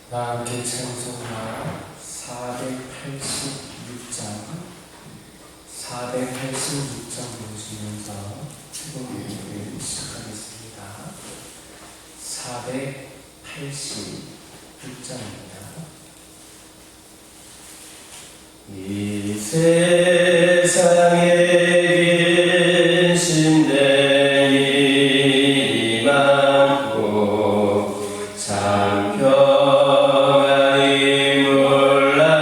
함께 찬송가 486장 보시면서 최고 예배를 시작하겠습니다. 486장입니다. 이 세상에 계신 내 많고 참 평안이 몰랐구나.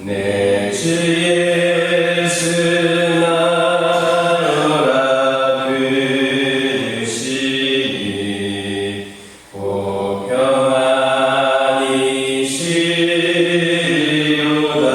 내 주 예수 나오라 부르시니 오 평안이 시로다.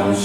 주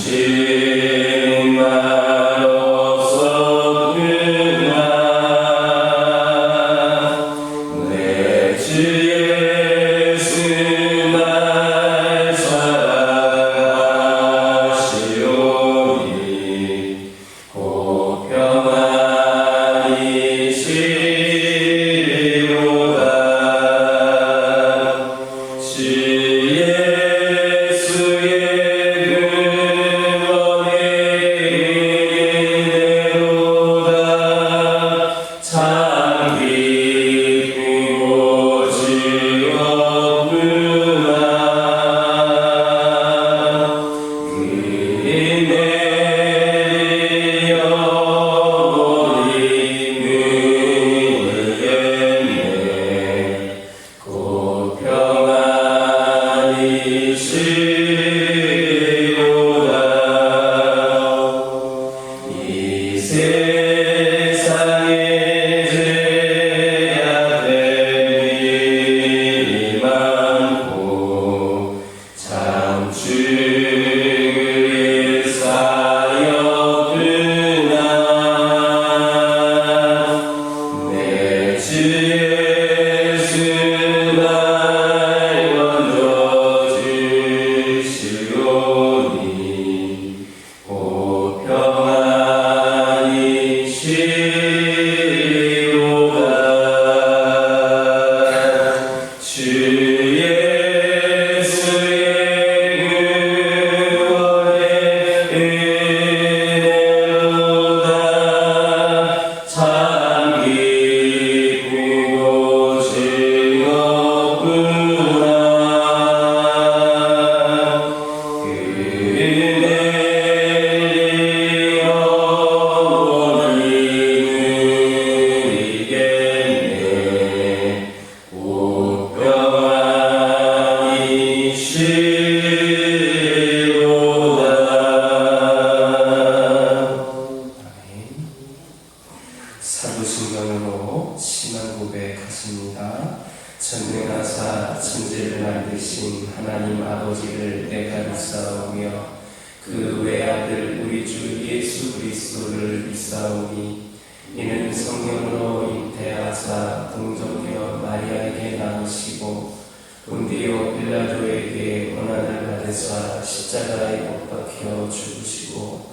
사도신경으로 신앙 고백하십니다. 전능하사 천지를 만드신 하나님 아버지를 내가 믿사오며 그 외아들 우리 주 예수 그리스도를 믿사오니 이는 성령으로 잉태하사 동정녀 마리아에게 낳으시고 본디오 빌라도에게 고난을 받으사 십자가에 못 박혀 죽으시고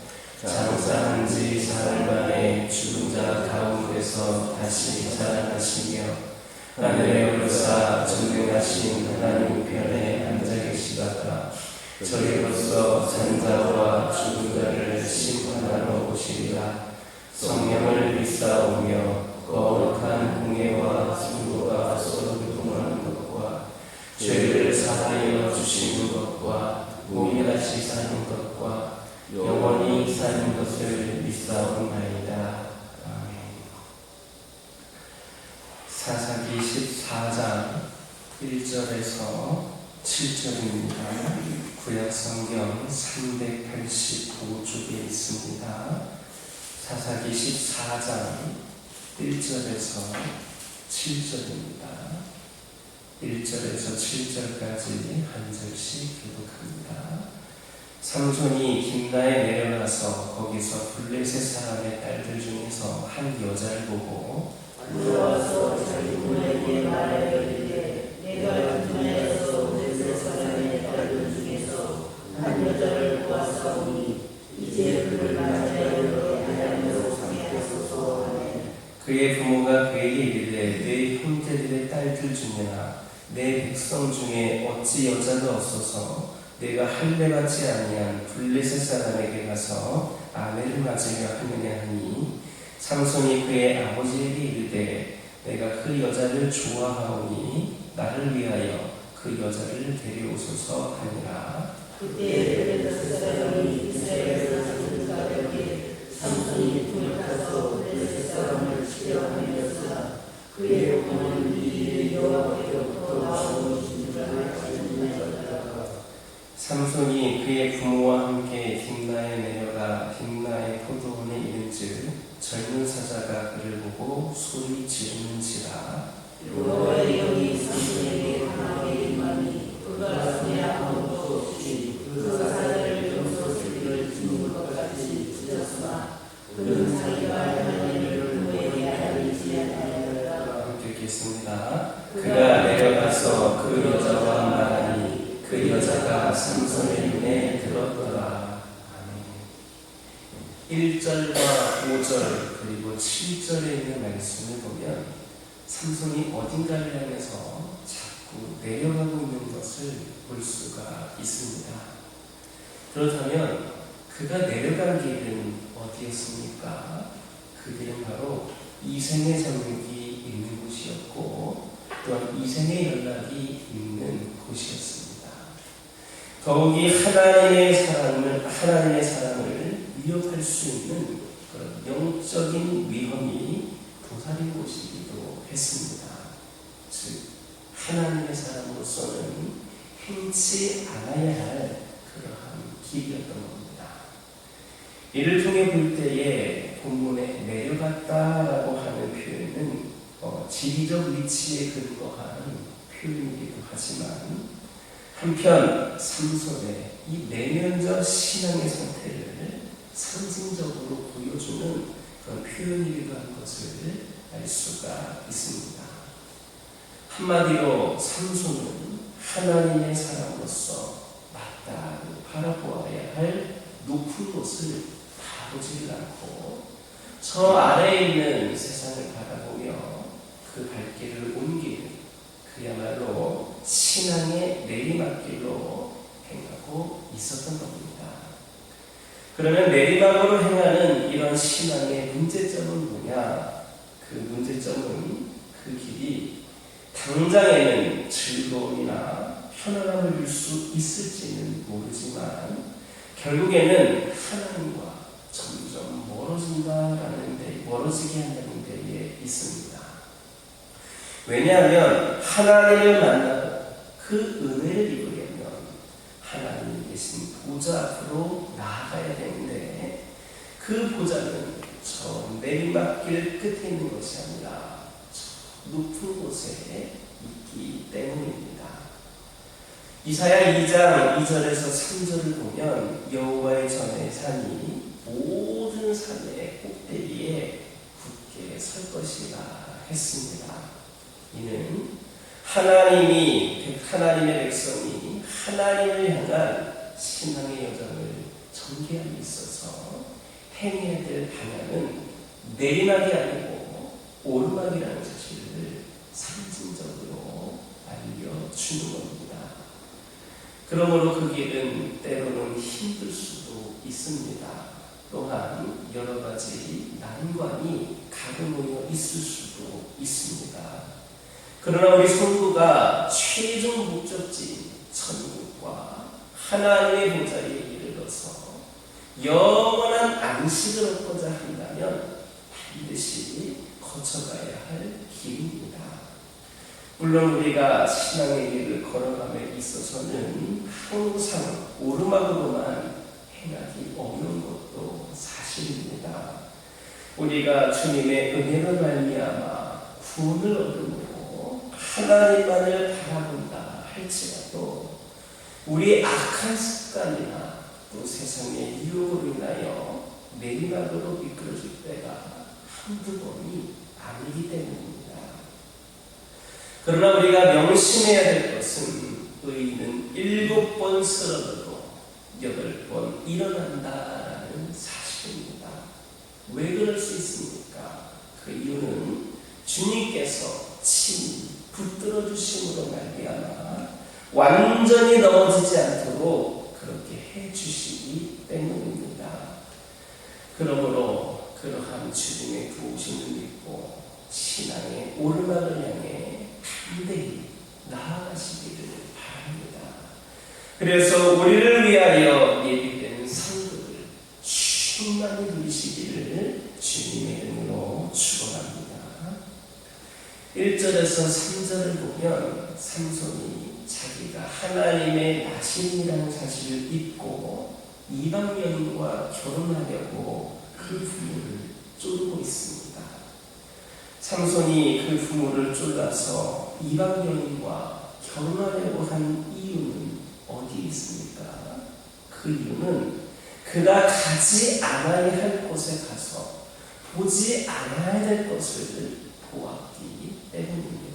장사한 지 사흘 만에 죽은 자 가운데서 다시 살아나시며 하늘에 오르사 전능하신 하나님 우편에 앉아 계시다가 저리로서 산 자와 죽은 자를 심판하러 오시리라. 성령을 믿사오며 거룩한 공예와 성도가 서로 교통하는 것과 죄를 사하여 주시는 것과 몸이 다시 사는 것과 영원히 사는 것을 믿사옵나이다. 사사기 14장 1절에서 7절입니다. 구약성경 385쪽에 있습니다. 사사기 14장 1절에서 7절입니다. 1절에서 7절까지 한 절씩 교독합니다. 삼손이 김나에 내려가서 거기서 블레셋 사람의 딸들 중에서 한 여자를 보고 들어와서 자기 부모에게 말하여 이르되 내가 김나에서 블레셋 사람의 딸들 중에서 한 여자를 보았사오니 이제 그를 맞이하여 하나님으로 삼게하소서 하매 그의 부모가 그에게 이르되 내 형제들의 딸들 중에나 내 백성 중에 어찌 여자가 없어서 내가 할례받지 아니한 블레셋 사람에게 가서 아내를 맞으려 하느냐 하니 삼손이 그의 아버지에게 이르되 내가 그 여자를 좋아하오니 나를 위하여 그 여자를 데려오소서 하니라. 그때 블레셋 사람이 이스라엘 사람들 가운데 삼손이 품을 타서 블레셋 사람을 치려 하면서 그의 부모는 이 일을 여호와께로부터 나온 것인 줄 알지 못하였더라. 삼손이 그의 부모와 함께 딥나에 내려가 딥나의 포도원에 이른즉 젊은 사자가 그를 보고 소리 지르는지라. 여호와의 영이 삼손에게 강하게 임하니 그가 손에 아무것도 없이 그 사자를 용서스리를 찢는 것 같이 찢었으나 그는 자기가 하나님을 부모에게 알리지 아니하였다. 함께 읽겠습니다. 그가 내려가서 그 여자와 말하니 그 여자가 삼손의 눈에 들었더라. 아멘. 1절과 5절 그리고 7절에 있는 말씀을 보면 삼손이 어딘가를 향해서 자꾸 내려가고 있는 것을 볼 수가 있습니다. 그렇다면 그가 내려간 길은 어디였습니까? 그 길은 바로 이생의 정육이 있는 곳이었고 또한 이생의 연락이 있는 곳이었습니다. 더욱이 하나님의 사랑을 위협할 수 있는 그런 영적인 위험이 도사린 곳이기도 했습니다. 즉 하나님의 사람으로서는 행치 않아야 할 그러한 길이었던 겁니다. 이를 통해 볼 때에 본문에 내려갔다라고 하는 표현은 지리적 위치에 근거한 표현이기도 하지만 한편 삼손의 이 내면적 신앙의 상태를 상징적으로 보여주는 그런 표현이기도 한 것을 알 수가 있습니다. 한마디로 삼손은 하나님의 사람으로서 마땅히 바라보아야 할 높은 곳을 바라보지를 않고 저 아래에 있는 세상을 바라보며 그 발길을 옮기는 그야말로 신앙의 내리막길로 행하고 있었던 겁니다. 그러면 내리막으로 행하는 이런 신앙의 문제점은 뭐냐? 그 문제점은 그 길이 당장에는 즐거움이나 편안함을 줄 수 있을지는 모르지만 결국에는 하나님과 점점 멀어지게 한다는 데에 있습니다. 왜냐하면 하나님을 만나고 그 은혜를 입으려면 하나님이 계신 보좌 앞으로 나아가야 되는데 그 보좌는 저 내리막길 끝에 있는 것이 아니라 저 높은 곳에 있기 때문입니다. 이사야 2장 2절에서 3절을 보면 여호와의 전에 산이 모든 산의 꼭대기에 굳게 설 것이라 했습니다. 이는 하나님의 백성이 하나님을 향한 신앙의 여정을 전개함에 있어서 행해야 될 방향은 내리막이 아니고 오르막이라는 사실을 상징적으로 알려주는 겁니다. 그러므로 그 길은 때로는 힘들 수도 있습니다. 또한 여러 가지 난관이 가로모여 있을 수도 있습니다. 그러나 우리 성도가 최종 목적지인 천국과 하나님의 보좌에 이르러서 영원한 안식을 얻고자 한다면 반드시 거쳐가야 할 길입니다. 물론 우리가 신앙의 길을 걸어감에 있어서는 항상 오르막으로만 행하기 없는 것도 사실입니다. 우리가 주님의 은혜로 말미암아 구원을 얻음으로 하나님만을 바라본다 할지라도 우리 악한 습관이나 또 세상의 유혹으로 인하여 내리막으로 이끌어질 때가 한두 번이 아니기 때문입니다. 그러나 우리가 명심해야 될 것은 의인은 7번 쓰러져도 8번 일어난다라는 사실입니다. 왜 그럴 수 있습니까? 그 이유는 주님께서 친히 붙들어 주심으로 말미암아 완전히 넘어지지 않도록 그렇게 해 주시기 때문입니다. 그러므로 그러한 주님의 도우심을 믿고 신앙의 오르막을 향해 담대히 나아가시기를 바랍니다. 그래서 우리를 위하여 예비된 상급을 충만히 누리시기를 주님의 이름으로 축원합니다. 1절에서 3절을 보면 삼손이 자기가 하나님의 나신이라는 사실을 잊고 이방 여인과 결혼하려고 그 부모를 쫓고 있습니다. 삼손이 그 부모를 쫓아서 이방 여인과 결혼하려고 한 이유는 어디에 있습니까? 그 이유는 그가 가지 않아야 할 곳에 가서 보지 않아야 될 것을 보았기 때문입니다.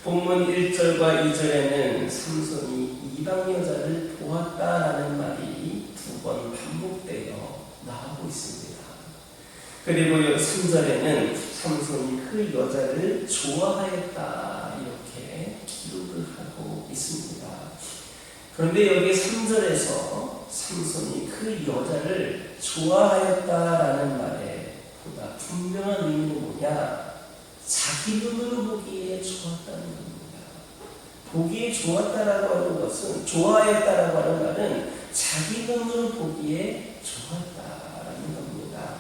본문 1절과 2절에는 삼손이 이방 여자를 보았다라는 말이 2번 반복되어 나오고 있습니다. 그리고 3절에는 삼손이 그 여자를 좋아하였다 이렇게 기록을 하고 있습니다. 그런데 여기 3절에서 삼손이 그 여자를 좋아하였다라는 말에 보다 분명한 의미는 뭐냐? 자기 눈으로 보기에 좋았다는 겁니다. 보기에 좋았다라고 하는 것은, 좋아했다라고 하는 말은 자기 눈으로 보기에 좋았다라는 겁니다.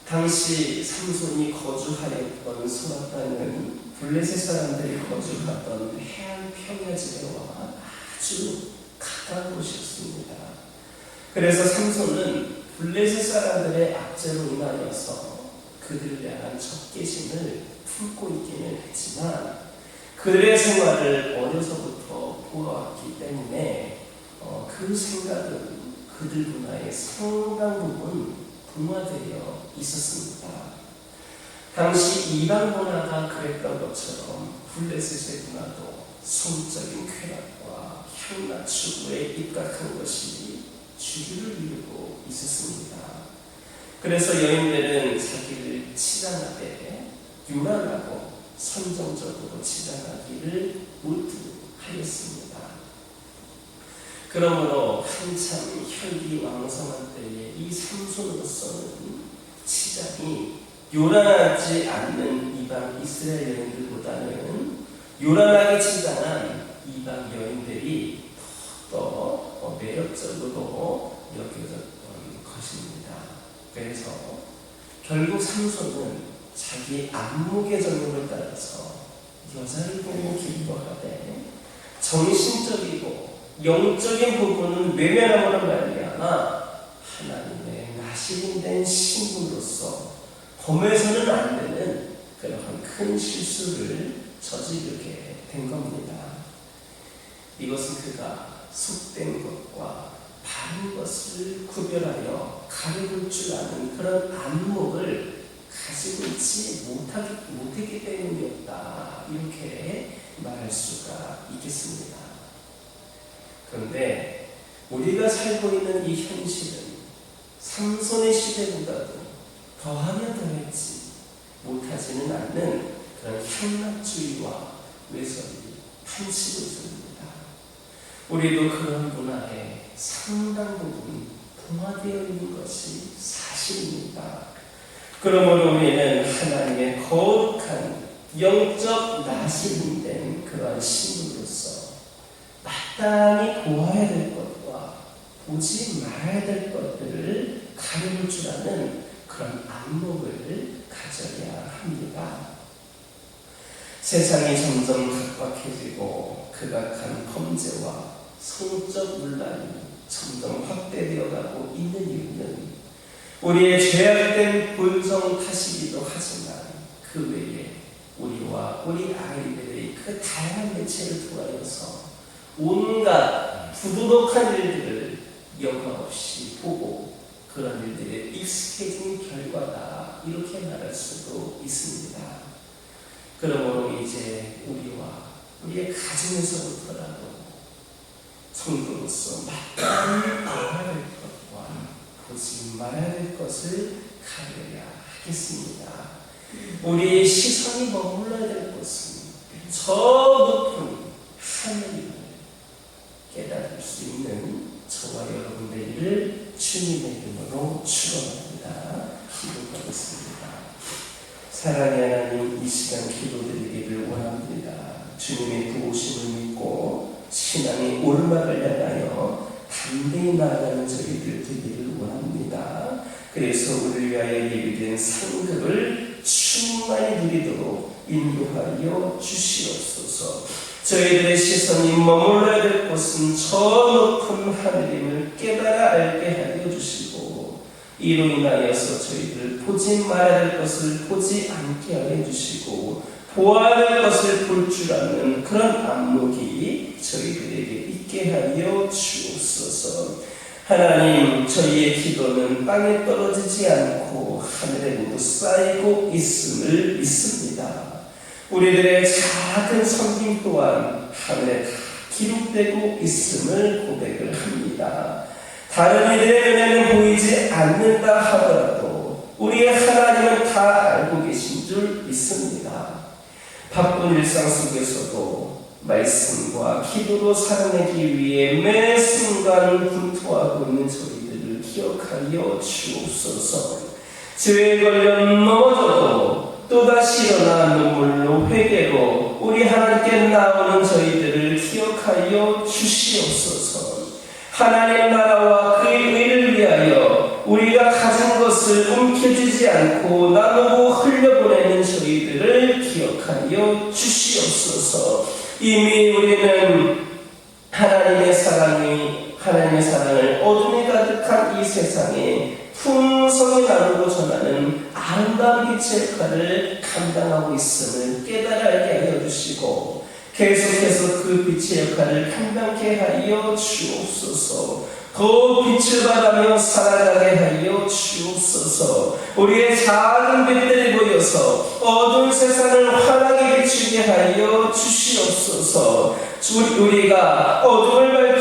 당시 삼손이 거주하였던 소라땅은 블레셋 사람들이 거주하던 해안 평야지대와 아주 가까운 곳이었습니다. 그래서 삼손은 블레셋 사람들의 압제로 인하여서 그들을 향한 적개심을 품고 있기는 했지만 그들의 생활을 어려서부터 보아왔기 때문에 그 생각은 그들 문화의 상당 부분 분화되어 있었습니다. 당시 이방 문화가 그랬던 것처럼 블레셋의 문화도 성적인 쾌락과 향락 추구에 입각한 것이 주류를 이루고 있었습니다. 그래서 여인들은 자기를 치장하되 유난하고 선정적으로 치장하기를 몰두하였습니다. 그러므로 한참 혈기왕성한 때에 이 삼손으로서는 치장이 요란하지 않는 이방 이스라엘 여인들보다는 요란하게 치장한 이방 여인들이 더 매력적으로 여겨졌던 것입니다. 그래서 결국 삼손은 자기 안목의 전형을 따라서 여자를 보고 기뻐하되 정신적이고 영적인 부분은 외면함으로 말미암아 하나님의 나시린된 신분으로서 범해서는 안 되는 그러한 큰 실수를 저지르게 된 겁니다. 이것은 그가 속된 것과 바른 것을 구별하여 가려볼 줄 아는 그런 안목을 가지고 있지 못했기 때문이었다. 이렇게 말할 수가 있겠습니다. 그런데 우리가 살고 있는 이 현실은 삼손의 시대보다도 더하면 더했지 못하지는 않는 그런 향락주의와 외설이 판치고 있습니다. 우리도 그런 문화에 상당 부분 동화되어 있는 것이 사실입니다. 그러므로 우리는 하나님의 거룩한 영적 나시린된 그러한 신분으로서 마땅히 보아야 될 것과 보지 말아야 될 것들을 가려볼 줄 아는 그런 안목을 가져야 합니다. 세상이 점점 각박해지고 극악한 범죄와 성적 논란이 점점 확대되어 가고 있는 이유는 우리의 죄악된 본성 탓이기도 하지만 그 외에 우리와 우리 아이들의 그 다양한 매체를 통하여서 온갖 부도덕한 일들을 여과 없이 보고 그런 일들에 익숙해진 결과다, 이렇게 말할 수도 있습니다. 그러므로 이제 우리와 우리의 가정에서부터라도 성도로서 마땅히 알아야 될 것과 보지 말아야 될 것을 가려야 하겠습니다. 우리의 시선이 머물러야 될 곳은 저 높은 하늘임을 깨달을 수 있는 저와 여러분들을 주님의 이름으로 축원합니다. 기도하겠습니다. 사랑의 하나님, 이 시간 기도드리기를 원합니다. 주님의 부으심을 믿고 신앙의 오르막을 향하여 담대히 나아가는 저희들 되기를 원합니다. 그래서 우리를 위하여 예비된 상급을 충만히 누리도록 인도하여 주시옵소서. 저희들의 시선이 머물러야 될 곳은 저 높은 하늘임을 깨달아 알게 하여 주시고, 이로 인하여서 저희들 보지 말아야 될 것을 보지 않게 하여 주시고, 보아야 될 것을 볼 줄 아는 그런 안목이 저희들에게 있게 하여 주옵소서. 하나님, 저희의 기도는 땅에 떨어지지 않고 하늘에 모두 쌓이고 있음을 믿습니다. 우리들의 작은 섬김 또한 하늘에 다 기록되고 있음을 고백을 합니다. 다른 이들의 눈에는 보이지 않는다 하더라도 우리의 하나님은 다 알고 계신 줄 믿습니다. 바쁜 일상 속에서도 말씀과 기도로 살아내기 위해 매 순간 분투하고 있는 저희들을 기억하여 주옵소서. 죄에 걸려 넘어져도 또다시 일어나 눈물로 회개로 우리 하나님께 나오는 저희들을 기억하여 주시옵소서. 하나님 나라와 그의 의를 위하여 우리가 가진 것을 움켜쥐지 않고 나누고 흘려보내는 저희들을 기억하여 주시옵소서. 이미 우리는 하나님의 사랑을 어둠이 가득한 이 세상에 풍성히 나누고 전하는 아름다운 빛의 역할을 감당하고 있음을 깨달아 알게 하여 주시고, 계속해서 그 빛의 역할을 감당케 하여 주옵소서. 더 빛을 발하며 살아가게 하여 주옵소서. 우리의 작은 빛들이 모여서 어두운 세상을 환하게 비추게 하여 주시옵소서. 우리가 어둠을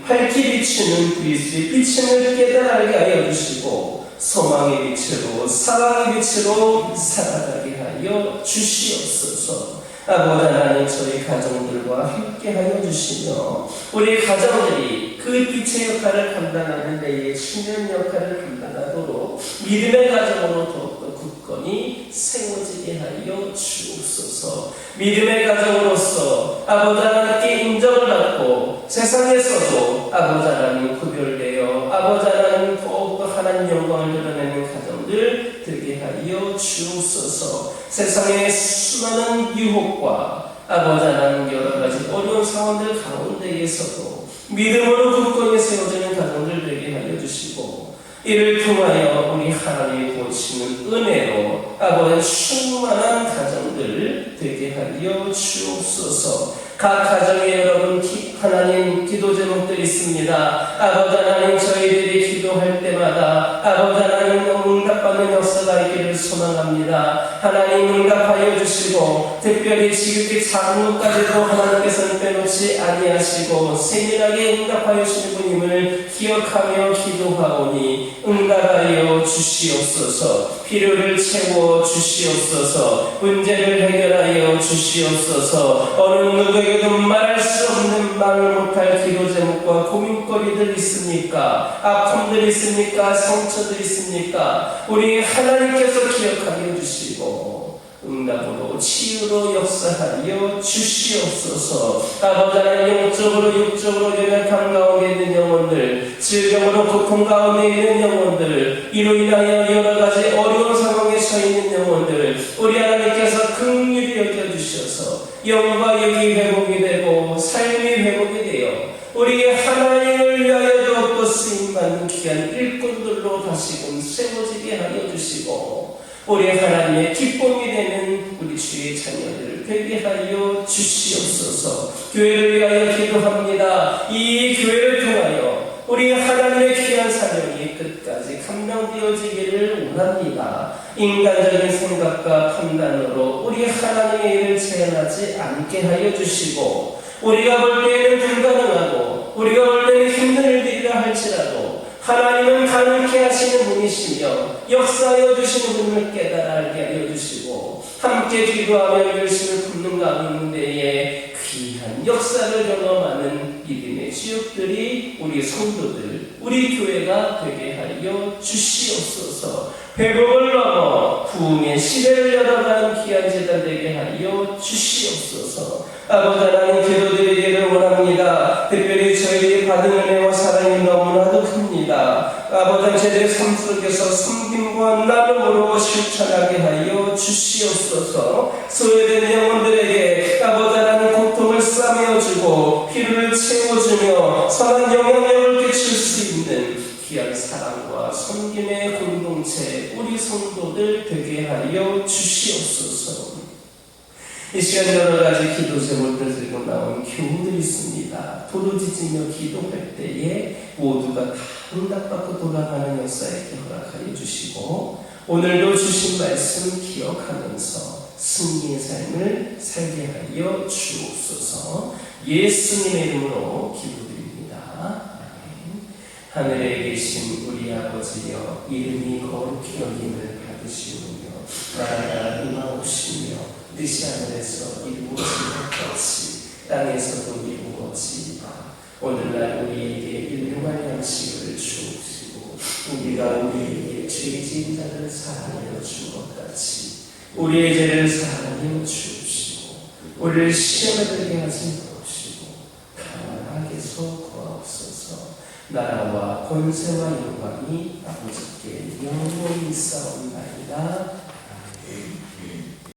밝히 비추는 그리스도의 빛을 깨달아 알게 하여 주시고, 소망의 빛으로 사랑의 빛으로 살아가게 하여 주시옵소서. 아버지 하나님, 저희 가정들과 함께 하여 주시며 우리 가정들이 그 빛의 역할을 감당하는 데에 신의 역할을 감당하도록 믿음의 가정으로 더욱더 굳건히 세워지게 하여 주옵소서. 믿음의 가정으로서 아버지 하나님께 인정을 받고 세상에서도 아버지 하나님 구별되어 아버지 하나님 더욱더 하나님 영광을 드러내는 가정들 되게 하여 주옵소서. 세상의 수많은 유혹과 아버지 하나님 여러 가지 어려운 상황들 가운데에서도 믿음으로 굳건히 세워지는 가정들 되게 하여 주시고, 이를 통하여 우리 하나님이 보시는 은혜로 아버지 충만한 가정들 되게 하여 주옵소서. 각 가정에 여러분 하나님 기도 제목들이 있습니다. 아버지 하나님, 저희들이 기도할 때마다 아버지 하나님 응답받는 역사가 있기를 소망합니다. 하나님 응답하여 주시고, 특별히 지극히 작은 것까지도 하나님께서는 빼놓지 아니하시고 세밀하게 응답하여 주시는 분임을 기억하며 기도하오니 응답하여 주시옵소서. 필요를 채워 주시옵소서. 문제를 해결하여 주시옵소서. 어느 누구에게도 말할 수 없는 말을 못할 기도 제목과 고민거리들 있습니까? 아픔들 있습니까? 상처들 있습니까? 우리 하나님께서 기억하여 주시고 응답으로 치유로 역사하여 주시옵소서. 아버지 하나님, 영적으로 육적으로 연약함 가운데 있는 영혼들, 질병으로 고통 가운데 있는 영혼들, 이로 인하여 여러 가지 어려운 상황에 처해 있는 영혼들 우리 하나님께서 긍휼히 여겨주시옵소서. 영과 육이 회복이 되고 삶이 회복이 되어 우리 하나님을 위하여 더욱더 쓰임받는 귀한 일꾼들로 다시금 세워지게 하여 주시고 우리 하나님의 기쁨이 되는 우리 주의 자녀들 되게 하여 주시옵소서. 교회를 위하여 기도합니다. 이 교회를 통하여 우리 하나님의 귀한 사명이 끝까지 감당되어지기를 원합니다. 인간적인 생각과 판단으로 우리 하나님의 일을 제한하지 않게 하여 주시고 우리가 볼 때에는 불가능하고 우리가 볼 때는 힘든 일들이라 할지라도 하나님은 가능케 하시는 분이시며 역사하여 주시는 분을 깨달아 알게 하여 주시고 함께 기도하며 열심을 품는 가운데에 귀한 역사를 경험하는 믿음의 지역들이 우리 성도들, 우리 교회가 되게 하여 주시옵소서. 회복을 넘어 부흥의 시대를 열어가는 귀한 제단 되게 하여 주시옵소서. 아버지 하나님 기도드리기를 원합니다. 특별히 저희들이 받은 은혜와 사랑이 너무나도 큽니다. 아버지 제들의 삶 속에서 섬김과 나눔으로 실천하게 하여 주시옵소서. 소외된 영혼들에게 아버지 하나님 고통을 싸매어주고 피로를 채워주며 선한 영향력을 끼칠 수 있는 귀한 사랑과 섬김의 공동체 우리 성도들 되게 하여 주시옵소서. 이 시간 여러 가지 기도 제목들 들고 나온 교우들이 있습니다. 부르짖으며 기도할 때에 모두가 다 응답받고 돌아가는 역사에 허락하여 주시고 오늘도 주신 말씀 기억하면서 승리의 삶을 살게 하여 주옵소서. 예수님의 이름으로 기도드립니다. 아멘. 하늘에 계신 우리 아버지여 이름이 거룩히 여김을 받으시오며 나라가 임하옵시며 뜻이 하늘에서 이루어진 것 같이 땅에서도 이루어지이다. 오늘날 우리에게 일용할 양식을 주옵시고 우리가 우리에게 죄 지은 자를 사하여 준 것 같이 우리의 죄를 사하여 주옵시고 우리를 시험에 들게 하지 마옵시고 다만 악에서 구하옵소서. 나라와 권세와 영광이 아버지께 영원히 있사옵나이다. 아멘.